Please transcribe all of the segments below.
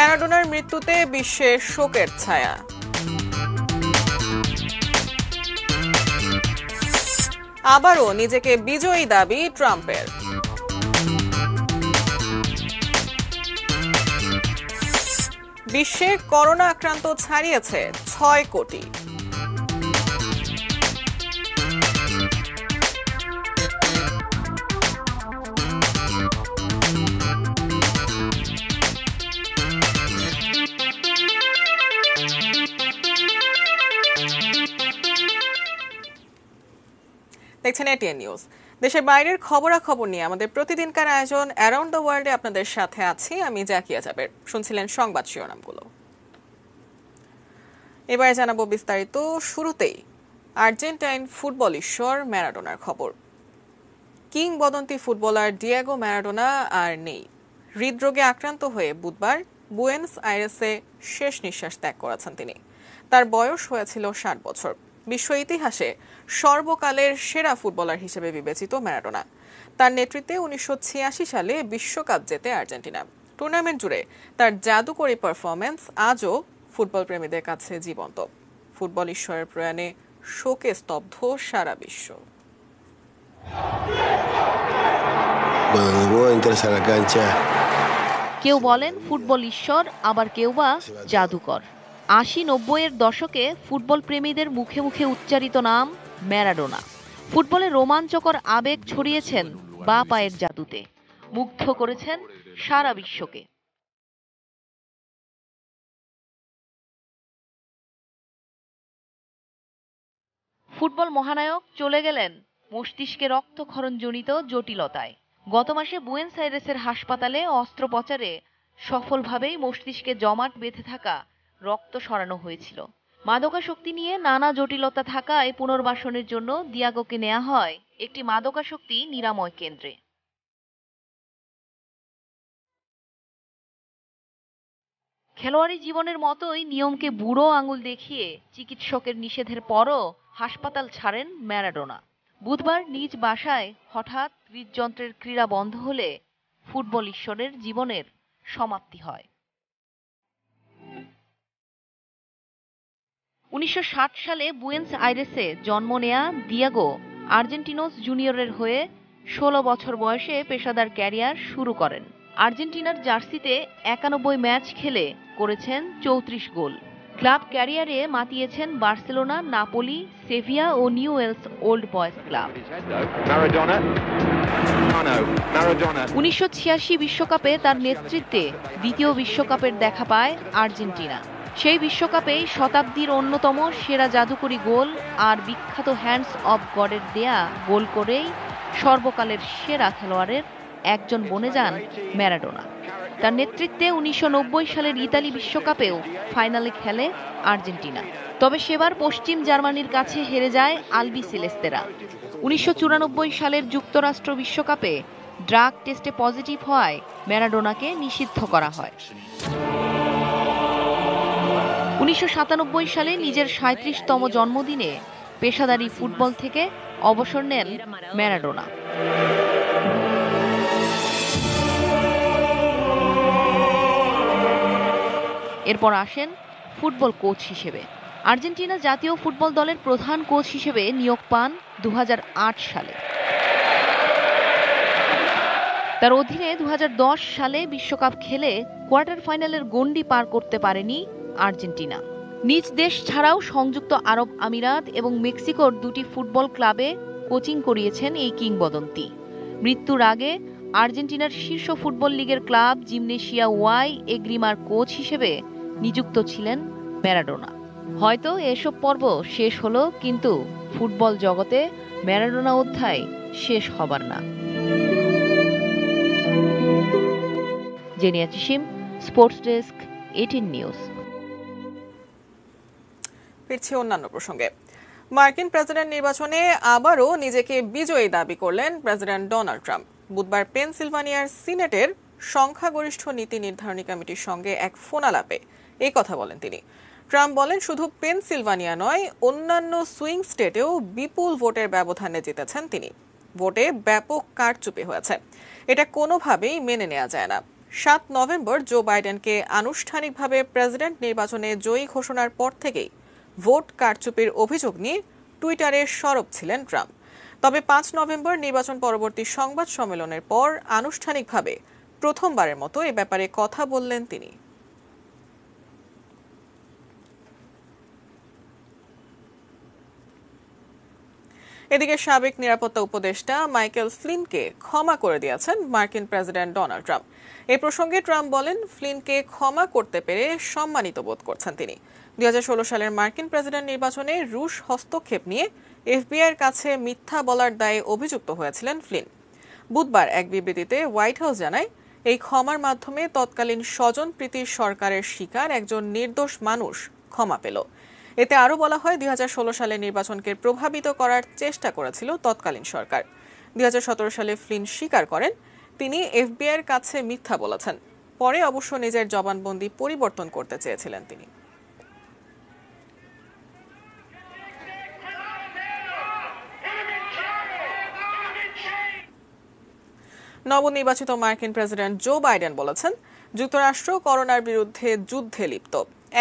ম্যারাডোনার মৃত্যুতে বিশ্বে শোকের ছায়া। আবারও নিজেকে বিজয়ী দাবি ট্রাম্পের। বিশ্বে করোনা আক্রান্ত ছাড়িয়েছে 6 কোটি। দেখছেন এটিএন নিউজ। দেশের বাইরের খবরাখবর নিয়ে আমাদের প্রতিদিনকার আয়োজন অ্যারাউন্ড দ্য ওয়ার্ল্ডে আপনাদের সাথে আছি আমি জাকিয়া জাবের। শুনছিলেন সংবাদ শিরোনামগুলো, এবারে জানাবো বিস্তারিত। শুরুতেই আর্জেন্টাইন ফুটবল ঈশ্বর ম্যারাডোনার খবর। কিংবদন্তি ফুটবলার ডিয়েগো ম্যারাডোনা আর নেই। হৃদরোগে আক্রান্ত হয়ে বুধবার বুয়েনস আইরেসে শেষ নিঃশ্বাস ত্যাগ করেছেন তিনি। তার বয়স হয়েছিল 60 বছর। বিশ্ব ইতিহাসে সর্বকালের সেরা ফুটবলার হিসেবে বিবেচিত ম্যারাডোনা। তার নেতৃত্বে 1986 সালে বিশ্বকাপ জেতে আর্জেন্টিনা। টুর্নামেন্ট জুড়ে তার জাদুকরী পারফরম্যান্স আজও ফুটবল প্রেমীদের কাছে জীবন্ত। ফুটবল ঈশ্বরের প্রয়াণে শোকে স্তব্ধ সারা বিশ্ব। কেউ বলেন ফুটবল ঈশ্বর, আবার কেউ বা জাদুকর। 80-90-এর দশকে ফুটবল প্রেমীদের মুখে মুখে উচ্চারিত নাম ম্যারাডোনা। ফুটবলে রোমাঞ্চকর আবেগ ছড়িয়েছেন বা পায়ের জাদুতে, মুগ্ধ করেছেন সারা বিশ্বকে। ফুটবল মহানায়ক চলে গেলেন মস্তিষ্কে রক্তক্ষরণজনিত জটিলতায়। গত মাসে বুয়েন্স আইরেসের হাসপাতালে অস্ত্রোপচারে সফলভাবেই মস্তিষ্কে জমাট বেঁধে থাকা রক্ত সরানো হয়েছিল। মাদকাসক্তি নিয়ে নানা জটিলতা থাকায় পুনর্বাসনের জন্য ডিয়েগোকে নেওয়া হয় একটি মাদকাসক্তি নিরাময় কেন্দ্রে। খেলোয়াড়ি জীবনের মতোই নিয়মকে বুড়ো আঙুল দেখিয়ে চিকিৎসকের নিষেধের পরও হাসপাতাল ছাড়েন ম্যারাডোনা। বুধবার নিজ বাসায় হঠাৎ হৃদযন্ত্রের ক্রীড়া বন্ধ হলে ফুটবল ঈশ্বরের জীবনের সমাপ্তি হয়। 1960 সালে বুয়েন্স আইরেসে জন্ম নেয়া ডিয়েগো আর্জেন্টিনোস জুনিয়রের হয়ে 16 বছর বয়সে পেশাদার ক্যারিয়ার শুরু করেন। আর্জেন্টিনার জার্সিতে 91 ম্যাচ খেলে করেছেন 34 গোল। ক্লাব ক্যারিয়ারে মাতিয়েছেন বার্সেলোনা, নাপোলি, সেভিয়া ও নিউওয়েলস ওল্ড বয়েজ ক্লাব। 1986 বিশ্বকাপে তার নেতৃত্বে দ্বিতীয় বিশ্বকাপের দেখা পায় আর্জেন্টিনা। সেই বিশ্বকাপেই শতাব্দীর অন্যতম সেরা জাদুকরী গোল আর বিখ্যাত হ্যান্ডস অব গডের দেয়া গোল করেই সর্বকালের সেরা খেলোয়াড়ের একজন বনে যান ম্যারাডোনা। তার নেতৃত্বে 1990 সালের ইতালি বিশ্বকাপেও ফাইনালে খেলে আর্জেন্টিনা। তবে সেবার পশ্চিম জার্মানির কাছে হেরে যায় আলবি সেলেস্তেরা। 1994 সালের যুক্তরাষ্ট্র বিশ্বকাপে ড্রাগ টেস্টে পজিটিভ হওয়ায় ম্যারাডোনাকে নিষিদ্ধ করা হয়। 1997 সালে নিজের 37তম জন্মদিনে পেশাদারি ফুটবল থেকে অবসর নেন ম্যারাডোনা। এরপর আসেন ফুটবল কোচ হিসেবে। আর্জেন্টিনা জাতীয় ফুটবল দলের প্রধান কোচ হিসেবে নিয়োগ পান 2008 সালে। তার অধীনে 2010 সালে বিশ্বকাপ খেলে কোয়ার্টার ফাইনালের গণ্ডি পার করতে পারেনি আর্জেন্টিনা। নিজ দেশ ছাড়াও সংযুক্ত আরব আমিরাত এবং মেক্সিকোর দুটি ফুটবল ক্লাবে কোচিং করিয়েছেন এই কিংবদন্তি। মৃত্যুর আগে আর্জেন্টিনার শীর্ষ ফুটবল লিগের ক্লাব জিমনেসিয়া ওয়াই এগ্রিমার কোচ হিসেবে নিযুক্ত ছিলেন ম্যারাডোনা। হয়তো এসব পর্ব শেষ হলো, কিন্তু ফুটবল জগতে ম্যারাডোনা অধ্যায় শেষ হবার না। Zenia Chisim, sports desk, ATN news. ফিরছি অন্যান্য প্রসঙ্গে। মার্কিন প্রেসিডেন্ট নির্বাচনে আবারও নিজেকে বিজয়ী দাবি করলেন প্রেসিডেন্ট ডোনাল্ড ট্রাম্প। বুধবার পেনসিলভানিয়ার সিনেটের সংখ্যাগরিষ্ঠ নীতি নির্ধারণী কমিটির সঙ্গে এক ফোনালাপে এই কথা বলেন তিনি। ট্রাম্প বলেন, শুধু পেনসিলভানিয়া নয়, অন্যান্য সুইং স্টেটেও বিপুল ভোটের ব্যবধানে জিতেছেন তিনি। ভোটে ব্যাপক কারচুপি হয়েছে, এটা কোনোভাবেই মেনে নেওয়া যায় না। 7 নভেম্বর জো বাইডেনকে আনুষ্ঠানিকভাবে প্রেসিডেন্ট নির্বাচনে জয়ী ঘোষণার পর থেকেই ভোট কারচুপির অভিযোগ নিয়ে টুইটারে সরব ছিলেন ট্রাম্প। তবে 5 নভেম্বর নির্বাচন পরবর্তী সংবাদ সম্মেলনের পর আনুষ্ঠানিকভাবে প্রথমবারের মতো এ ব্যাপারে কথা বললেন তিনি। এদিকে সাবেক নিরাপত্তা উপদেষ্টা মাইকেল ফ্লিনকে ক্ষমা করে দিয়েছেন মার্কিন প্রেসিডেন্ট ডোনাল্ড ট্রাম্প। এই প্রসঙ্গে ট্রাম্প বলেন, ফ্লিনকে ক্ষমা করতে পেরে সম্মানিত বোধ করছেন তিনি। 2016 সালের মার্কিন প্রেসিডেন্ট নির্বাচনে রুশ হস্তক্ষেপ নিয়ে এফবিআইয়ের কাছে মিথ্যা বলার দায়ে অভিযুক্ত হয়েছিলেন ফ্লিন। বুধবার এক বিবৃতিতে হোয়াইট হাউস জানায়, এই ক্ষমার মাধ্যমে তৎকালীন স্বজনপ্রীতির সরকারের শিকার একজন নির্দোষ মানুষ ক্ষমা পেল। এতে আরও বলা হয়, 2016 সালে নির্বাচনকে প্রভাবিত করার চেষ্টা করেছিল তৎকালীন সরকার। 2017 সালে ফ্লিন স্বীকার করেন তিনি এফবিআইয়ের কাছে মিথ্যা বলেছেন। পরে অবশ্য নিজের জবানবন্দি পরিবর্তন করতে চেয়েছিলেন তিনি। নবনির্বাচিত মার্কিন প্রেসিডেন্ট জো বাইডেন বলেছেন, যুক্তরাষ্ট্র করোনার বিরুদ্ধে যুদ্ধে লিপ্ত,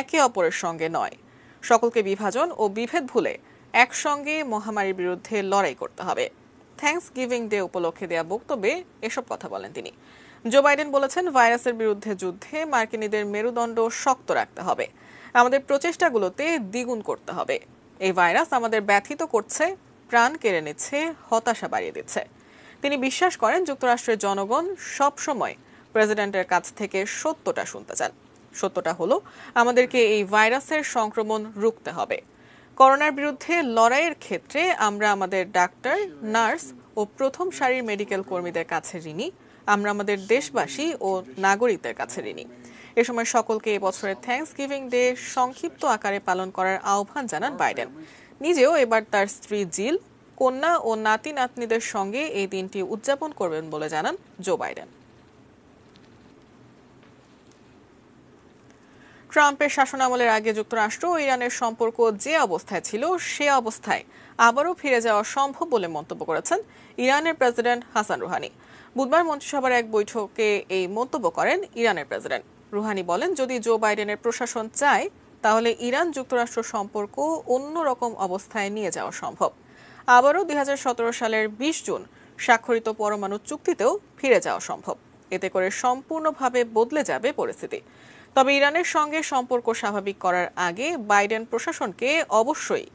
একে অপরের সঙ্গে নয়। সকলকে বিভাজন ও বিভেদ ভুলে একসঙ্গে মহামারীর বিরুদ্ধে লড়াই করতে হবে। থ্যাঙ্কস গিভিং ডে উপলক্ষে দেয়া বক্তব্যে এসব কথা বলেন তিনি। জো বাইডেন বলেছেন, ভাইরাসের বিরুদ্ধে যুদ্ধে মার্কিনীদের মেরুদণ্ড শক্ত রাখতে হবে, আমাদের প্রচেষ্টাগুলোতে দ্বিগুণ করতে হবে। এই ভাইরাস আমাদের ব্যথিত করছে, প্রাণ কেড়ে নিচ্ছে, হতাশা বাড়িয়ে দিচ্ছে। তিনি বিশ্বাস করেন, যুক্তরাষ্ট্রের জনগণ সব সময় প্রেসিডেন্টের কাছ থেকে সত্যটা শুনতে চান। সত্যটা হলো, আমাদেরকে এই ভাইরাসের সংক্রমণ রুখতে হবে। করোনার বিরুদ্ধে লড়াইয়ের ক্ষেত্রে আমরা আমাদের ডাক্তার, নার্স ও প্রথম সারির মেডিকেল কর্মীদের কাছে ঋণী। আমরা আমাদের দেশবাসী ও নাগরিকদের কাছে ঋণী। এ সময় সকলকে এবছরের থ্যাঙ্কস গিভিং ডে সংক্ষিপ্ত আকারে পালন করার আহ্বান জানান বাইডেন। নিজেও এবার তার স্ত্রী জিল, কন্যা ও নাতি নাতনিদের সঙ্গে এই দিনটি উদযাপন করবেন বলে জানান জো বাইডেন। ট্রাম্পের শাসনামলের আগে যুক্তরাষ্ট্র ও ইরানের সম্পর্ক যে অবস্থায় ছিল সে অবস্থায় আবারও ফিরে যাওয়া সম্ভব বলে মন্তব্য করেছেন ইরানের প্রেসিডেন্ট হাসান রুহানি। বুধবার মন্ত্রিসভার এক বৈঠকে এই মন্তব্য করেন ইরানের প্রেসিডেন্ট। রুহানি বলেন, যদি জো বাইডেনের প্রশাসন চায় তাহলে ইরান যুক্তরাষ্ট্র সম্পর্ক অন্যরকম অবস্থায় নিয়ে যাওয়া সম্ভব। আবারও 2017 সালের 20 জুন স্বাক্ষরিত পরমাণু চুক্তিতেও ফিরে যাওয়া সম্ভব। এতে করে সম্পূর্ণভাবে বদলে যাবে পরিস্থিতি। তবে ইরানের সঙ্গে সম্পর্ক স্বাভাবিক করার আগে বাইডেন প্রশাসনকে অবশ্যই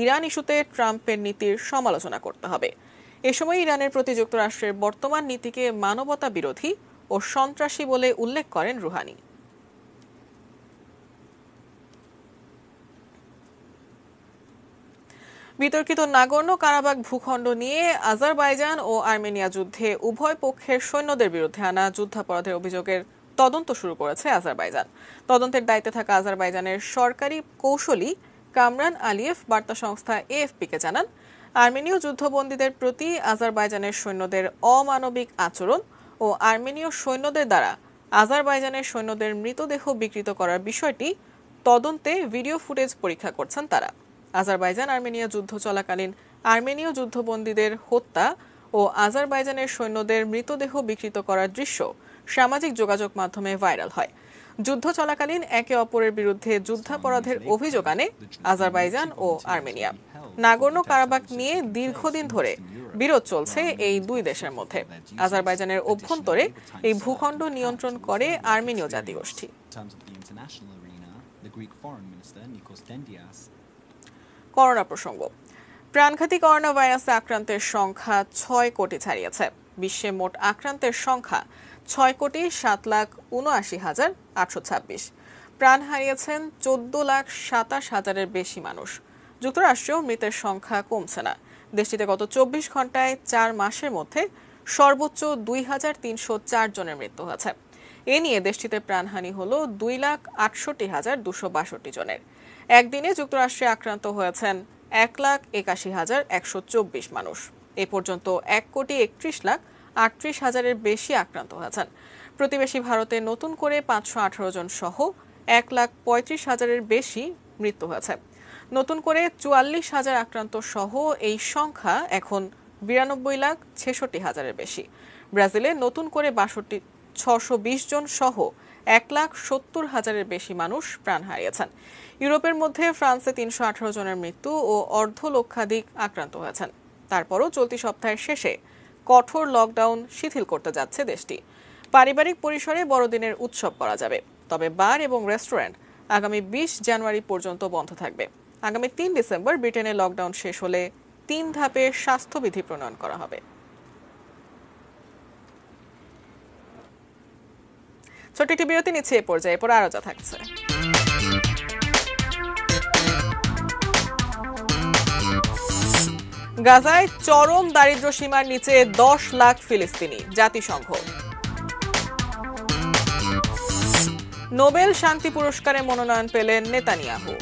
ইরান ইস্যুতে ট্রাম্পের নীতির সমালোচনা করতে হবে। এ সময় ইরানের প্রতি যুক্তরাষ্ট্রের বর্তমান নীতিকে মানবতা বিরোধী ও সন্ত্রাসী বলে উল্লেখ করেন রুহানি। বিতর্কিত নাগর্নো কারাবাখ ভূখণ্ড নিয়ে আজারবাইজান ও আর্মেনিয়া যুদ্ধে উভয় পক্ষের সৈন্যদের বিরুদ্ধে আনা যুদ্ধাপরাধের অভিযোগের তদন্ত শুরু করেছে আজারবাইজান। তদন্তের দায়িত্বে থাকা আজারবাইজানের সরকারি কৌঁসুলি কামরান আলিয়েভ বার্তা সংস্থা এএফপিকে জানান, আর্মেনীয় যুদ্ধবন্দীদের প্রতি আজারবাইজানের সৈন্যদের অমানবিক আচরণ ও আর্মেনীয় সৈন্যদের দ্বারা আজারবাইজানের সৈন্যদের মৃতদেহ বিকৃত করার বিষয়টি তদন্তে ভিডিও ফুটেজ পরীক্ষা করছেন তারা। আজারবাইজান আর্মেনিয়া যুদ্ধ চলাকালীন আর্মেনীয় যুদ্ধবন্দীদের হত্যা ও আজারবাইজানের সৈন্যদের মৃতদেহ বিকৃত করার দৃশ্য সামাজিক যোগাযোগ মাধ্যমে ভাইরাল হয়। যুদ্ধ চলাকালীন একে অপরের বিরুদ্ধে যুদ্ধাপরাধের অভিযোগ আনে আজারবাইজান ও আর্মেনিয়া। নাগর্নো কারাবাখ নিয়ে দীর্ঘদিন ধরে বিরোধ চলছে এই দুই দেশের মধ্যে। আজারবাইজানের অভ্যন্তরে এই ভূখণ্ড নিয়ন্ত্রণ করে আর্মেনীয় জাতিগোষ্ঠী। করোনা প্রসঙ্গ। প্রাণঘাতী করোনা ভাইরাসে আক্রান্তের সংখ্যা 6 কোটি ছাড়িয়েছে। বিশ্বে মোট আক্রান্তের সংখ্যা 6,87,826। প্রাণ হারিয়েছেন 14,27,000-এর বেশি মানুষ। যুক্তরাষ্ট্রেও মৃতের সংখ্যা কমছে না। দেশটিতে গত 24 ঘন্টায় 4 মাসের মধ্যে সর্বোচ্চ 2,304 জনের মৃত্যু হয়েছে। এ নিয়ে দেশটিতে প্রাণহানি হল 2,68,262 জনের। একদিনে যুক্তরাষ্ট্রে আক্রান্ত হয়েছেন 1,81,124 মানুষ। এ পর্যন্ত 1,31,38,000-এর বেশি আক্রান্ত হয়েছেন। প্রতিবেশী ভারতে নতুন করে 518 জন সহ 1,35,000-এর বেশি মৃত্যু হয়েছে। নতুন করে 44,000 আক্রান্ত সহ এই সংখ্যা এখন 92,66,000-এর বেশি। ব্রাজিলে নতুন করে 620 জন সহ 1,70,000-এর বেশি মানুষ প্রাণ হারিয়েছেন। ইউরোপের মধ্যে ফ্রান্সে 318 জনের মৃত্যু ও অর্ধলক্ষাধিক আক্রান্ত হয়েছেন। তারপরও চলতি সপ্তাহের শেষে কঠোর লকডাউন শিথিল করতে যাচ্ছে দেশটি। পারিবারিক পরিসরে বড়দিনের উৎসব করা যাবে, তবে বার এবং রেস্টুরেন্ট আগামী 20 জানুয়ারি পর্যন্ত বন্ধ থাকবে। আগামী 3 ডিসেম্বর ব্রিটেনে লকডাউন শেষ হলে 3 ধাপে স্বাস্থ্যবিধি প্রণয়ন করা হবে। ছোট্ট একটি বিরতি নিচ্ছে এ পর্যায়ে, এরপর আরও যা থাকছে। গাজায় চরম দারিদ্র্য সীমার নিচে 10 লাখ ফিলিস্তিনি, জাতিসংঘ। নোবেল শান্তি পুরস্কারে মনোনয়ন পেলেন নেতানিয়াহু।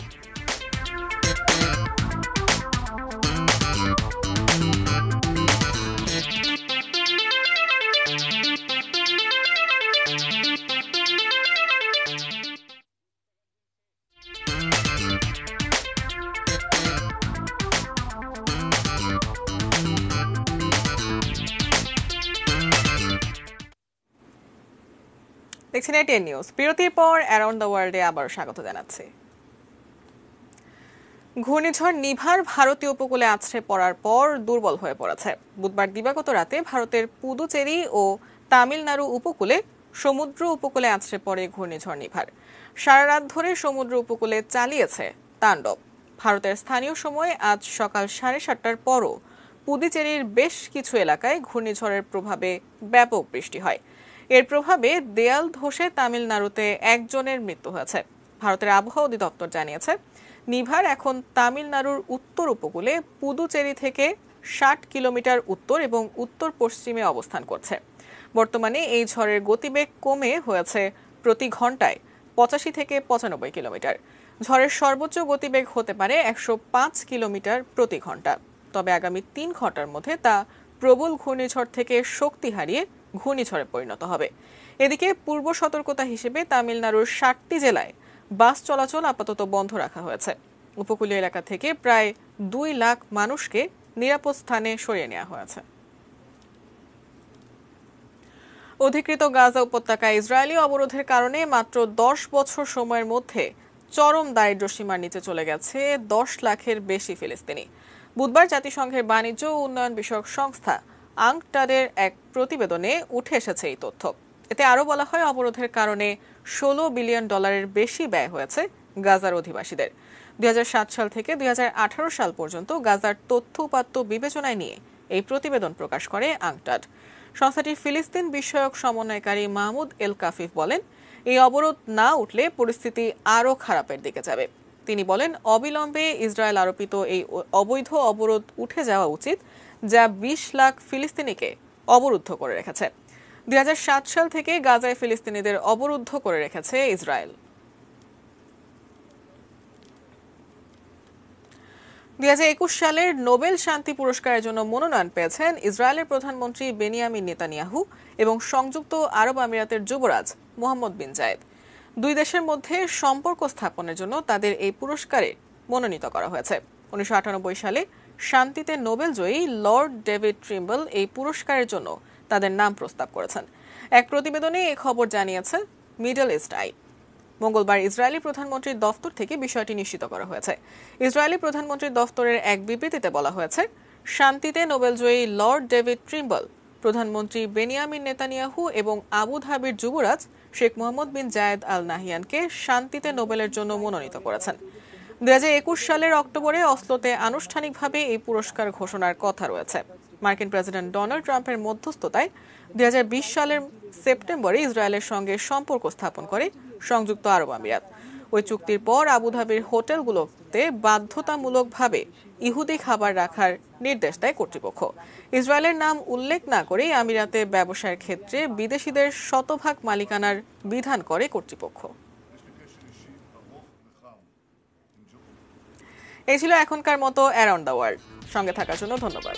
দেখছেন এটিএন নিউজ। বিরতির পর অ্যারাউন্ড দ্য ওয়ার্ল্ডে আবার স্বাগত জানাচ্ছি। ঘূর্ণিঝড় নিভার ভারতীয় উপকূলে আছড়ে পড়ার পর দুর্বল হয়ে পড়েছে। বুধবার দিবাগত রাতে ভারতের পুদুচেরি ও তামিলনাড়ু উপকূলে সমুদ্র উপকূলে আছড়ে পড়ে ঘূর্ণিঝড় নিভার। সারা রাত ধরে সমুদ্র উপকূলে চালিয়েছে তাণ্ডব। ভারতের স্থানীয় সময় আজ সকাল 7:30টার পরও পুদুচেরির বেশ কিছু এলাকায় ঘূর্ণিঝড়ের প্রভাবে ব্যাপক বৃষ্টি হয়। এর প্রভাবে দেয়াল ধসে তামিলনাড়ুতে 1 জনের মৃত্যু হয়েছে। ভারতের আবহাওয়া অধিদপ্তর জানিয়েছে, নিভার এখন তামিলনাড়ুর উত্তর উপকূলে পুদুচেরি থেকে 60 কিলোমিটার উত্তর এবং উত্তর পশ্চিমে অবস্থান করছে। বর্তমানে এই ঝড়ের গতিবেগ কমে হয়েছে প্রতি ঘন্টায় 85 থেকে 95 কিলোমিটার। ঝড়ের সর্বোচ্চ গতিবেগ হতে পারে 105 কিলোমিটার প্রতি ঘন্টা। তবে আগামী 3 ঘন্টার মধ্যে তা প্রবল ঘূর্ণিঝড় থেকে শক্তি হারিয়ে ঘূর্ণিঝড়ে পরিণত হবে। এদিকে পূর্ব সতর্কতা হিসেবে তামিলনাড়ুর 60টি জেলায় বাস চলাচল আপাতত বন্ধ রাখা হয়েছে। উপকূলীয় এলাকা থেকে প্রায় 2 লাখ মানুষকে নিরাপদ স্থানে সরিয়ে নেওয়া হয়েছে। অধিকৃত গাজা উপত্যকায় ইসরায়েলি অবরোধের কারণে মাত্র 10 বছর সময়ের মধ্যে চরম দারিদ্র্য সীমার নিচে চলে গেছে 10 লাখের বেশি ফিলিস্তিনি। বুধবার জাতিসংঘের বাণিজ্য ও উন্নয়ন বিষয়ক সংস্থা আংটাডের এক প্রতিবেদনে উঠে এসেছে এই তথ্য। এতে আরও বলা হয়, অবরোধের কারণে $16 বিলিয়ন বেশি ব্যয় হয়েছে গাজার অধিবাসীদের। 2007 সাল থেকে 2018 সাল পর্যন্ত গাজার তথ্য উপাত্ত বিবেচনায় নিয়ে এই প্রতিবেদন প্রকাশ করে আংটাড। সংস্থাটির ফিলিস্তিন বিষয়ক সমন্বয়কারী মাহমুদ এল কাফিফ বলেন, এই অবরোধ না উঠলে পরিস্থিতি আরও খারাপের দিকে যাবে। তিনি বলেন, অবিলম্বে ইসরায়েল আরোপিত এই অবৈধ অবরোধ উঠে যাওয়া উচিত, যা 20 লাখ ফিলিস্তিনিকে অবরুদ্ধ করে রেখেছে। 2007 সাল থেকে গাজায় ফিলিস্তিনিদের অবরুদ্ধ করে রেখেছে ইসরায়েল। 2021 সালের নোবেল শান্তি পুরস্কারের জন্য মনোনয়ন পেয়েছেন ইসরায়েলের প্রধানমন্ত্রী বেনিয়ামিন নেতানিয়াহু এবং সংযুক্ত আরব আমিরাতের যুবরাজ মোহাম্মদ বিন জায়েদ। দুই দেশের মধ্যে সম্পর্ক স্থাপনের জন্য তাদের এই পুরস্কারে মনোনীত করা হয়েছে। 1998 সালে শান্তিতে নোবেল জয়ী লর্ড ডেভিড ট্রিম্বল এই পুরস্কারের জন্য তাদের নাম প্রস্তাব করেছেন। এক প্রতিবেদনে এই খবর জানিয়েছে মিডল ইস্ট আই। মঙ্গলবার ইসরায়েলি প্রধানমন্ত্রীর দফতর থেকে বিষয়টি নিশ্চিত করা হয়েছে। ইসরায়েলি প্রধানমন্ত্রীর দফতরের এক বিবৃতিতে বলা হয়েছে, শান্তিতে নোবেলজয়ী লর্ড ডেভিড ট্রিম্বল প্রধানমন্ত্রী বেনিয়ামিন নেতানিয়াহু এবং আবুধাবির যুবরাজ শেখ মোহাম্মদ বিন জায়েদ আল নাহিয়ানকে শান্তিতে নোবেলের জন্য মনোনীত করেছেন। 2021 সালের অক্টোবরে অসলোতে আনুষ্ঠানিকভাবে এই পুরস্কার ঘোষণার কথা রয়েছে। মার্কিন প্রেসিডেন্ট ডোনাল্ড ট্রাম্পের মধ্যস্থতায় 2020 সালের সেপ্টেম্বরে ইসরায়েলের সঙ্গে সম্পর্ক স্থাপন করে সংযুক্ত আরব আমিরাত। ওই চুক্তির পর আবুধাবির হোটেলগুলোতে বাধ্যতামূলকভাবে ইহুদি খাবার রাখার নির্দেশ দেয় কর্তৃপক্ষ। ইসরায়েলের নাম উল্লেখ না করে আমিরাতে ব্যবসায়ের ক্ষেত্রে বিদেশিদের শতভাগ মালিকানার বিধান করে কর্তৃপক্ষ। এই ছিল এখনকার মতো অ্যারাউন্ড দ্য ওয়ার্ল্ড। সঙ্গে থাকার জন্য ধন্যবাদ।